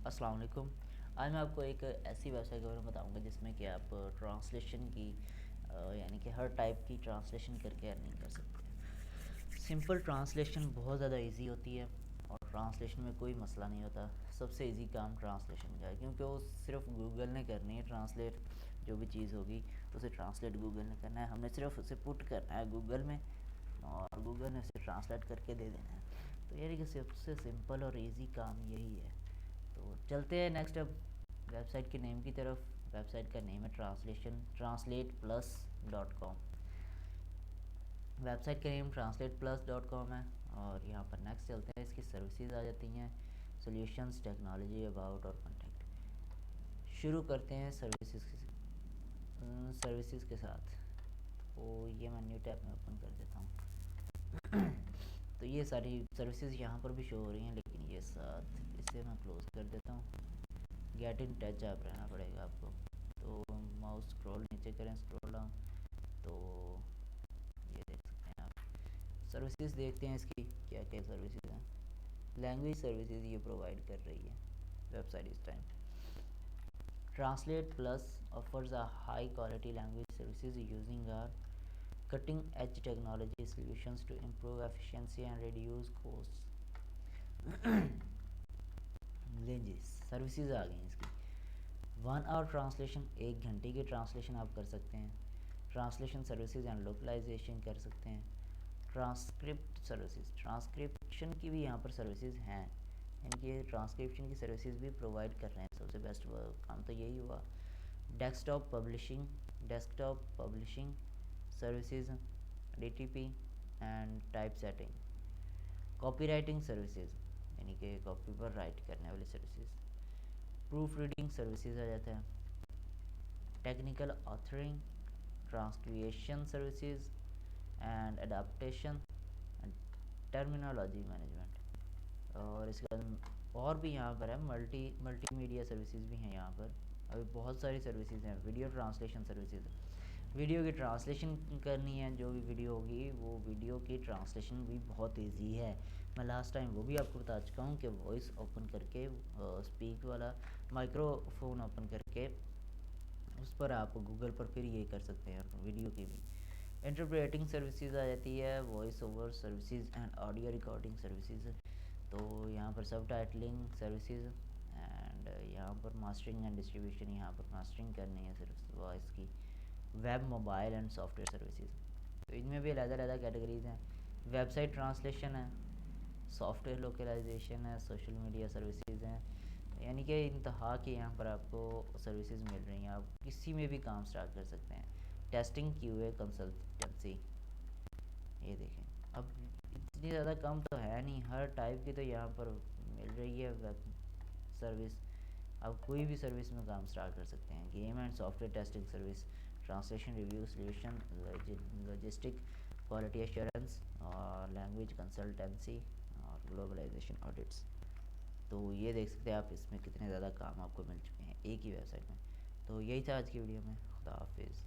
अस्सलाम वालेकुम। आज मैं आपको एक ऐसी वेबसाइट के बारे में बताऊंगा जिसमें कि आप ट्रांसलेशन की यानी कि हर टाइप की ट्रांसलेशन करके अर्निंग कर सकते हैं। सिंपल ट्रांसलेशन बहुत ज़्यादा इजी होती है और ट्रांसलेशन में कोई मसला नहीं होता। सबसे इजी काम ट्रांसलेशन का है क्योंकि वो सिर्फ गूगल ने करनी है ट्रांसलेट। जो भी चीज़ होगी उसे ट्रांसलेट गूगल ने करना है, हमने सिर्फ उसे पुट करना है गूगल में और गूगल ने उसे ट्रांसलेट करके दे देना है। तो यानी कि सबसे सिंपल और इजी काम यही है। तो चलते हैं नेक्स्ट अब वेबसाइट के नेम की तरफ। वेबसाइट का नेम है translate+.com। वेबसाइट का नेम translate+.com है और यहाँ पर नेक्स्ट चलते हैं। इसकी सर्विसेज आ जाती हैं, सॉल्यूशंस, टेक्नोलॉजी, अबाउट और कॉन्टैक्ट। शुरू करते हैं सर्विसेज के साथ। तो ये मैं न्यू टैब में ओपन कर देता हूँ। तो ये सारी सर्विसेज यहाँ पर भी शो हो रही हैं, लेकिन ये साथ इसे मैं क्लोज कर देता हूँ। गेट इन टच आप रहना पड़ेगा आपको। तो माउस स्क्रॉल नीचे करें, स्क्रॉल डाउन, तो ये देख सकते हैं आप। सर्विसेज देखते हैं इसकी क्या क्या सर्विसेज हैं। लैंग्वेज सर्विसेज ये प्रोवाइड कर रही है वेबसाइट इस time. Translate plus offers a high quality language services using our cutting edge technology solutions to improve efficiency and reduce costs। लेंगे सर्विसेज आ गई इसकी। 1 आवर ट्रांसलेशन, 1 घंटे की ट्रांसलेशन आप कर सकते हैं। ट्रांसलेशन सर्विसेज एंड लोकलाइजेशन कर सकते हैं। ट्रांसक्रिप्ट सर्विसेज, ट्रांसक्रिप्शन की भी यहाँ पर सर्विसेज हैं, इनकी ट्रांसक्रिप्शन की सर्विसेज भी प्रोवाइड कर रहे हैं। सबसे बेस्ट काम तो यही हुआ। Desktop publishing services, DTP and type setting. Copy writing services यानी कि कॉपी पर राइट करने वाली सर्विसेज। प्रूफ रीडिंग सर्विसेज आ जाता है। Technical authoring, transcreation services and adaptation and terminology management. और इसके बाद और भी यहाँ पर है मल्टीमीडिया सर्विसेज भी हैं यहाँ पर। अभी बहुत सारी सर्विसेज हैं। वीडियो ट्रांसलेशन सर्विसेज, वीडियो की ट्रांसलेशन करनी है, जो भी वीडियो होगी वो वीडियो की ट्रांसलेशन भी बहुत इजी है। मैं लास्ट टाइम वो भी आपको बता चुका हूँ कि वॉइस ओपन करके स्पीक वाला माइक्रोफोन ओपन करके उस पर आप गूगल पर फिर ये कर सकते हैं वीडियो की भी। इंटरप्रेटिंग सर्विसेज आ जाती है, voice over services and audio recording services. तो यहाँ पर सब टाइटलिंग सर्विसेज एंड यहाँ पर मास्टरिंग एंड डिस्ट्रीब्यूशन, यहाँ पर मास्टरिंग करनी है सिर्फ वॉइस की। Web, mobile and software services, तो इनमें भी अलग-अलग कैटेगरीज हैं। वेबसाइट ट्रांसलेशन है, सॉफ्टवेयर लोकलाइजेशन है, सोशल मीडिया सर्विसेज हैं। यानी कि इंतहा की यहाँ पर आपको सर्विसेज मिल रही हैं। आप किसी में भी काम स्टार्ट कर सकते हैं। टेस्टिंग, QA, कंसल्टेंसी, ये देखें। अब इतनी ज़्यादा कम तो है नहीं, हर टाइप की तो यहाँ पर मिल रही है वेब सर्विस। आप कोई भी सर्विस में काम स्टार्ट कर सकते हैं। Game and software testing service, translation, review solution, logistic, quality assurance और लैंग्वेज कंसल्टेंसी और ग्लोबलाइजेशन ऑडिट्स। तो ये देख सकते हैं आप इसमें कितने ज़्यादा काम आपको मिल चुके हैं एक ही वेबसाइट में। तो यही था आज की वीडियो में। खुदा हाफिज़।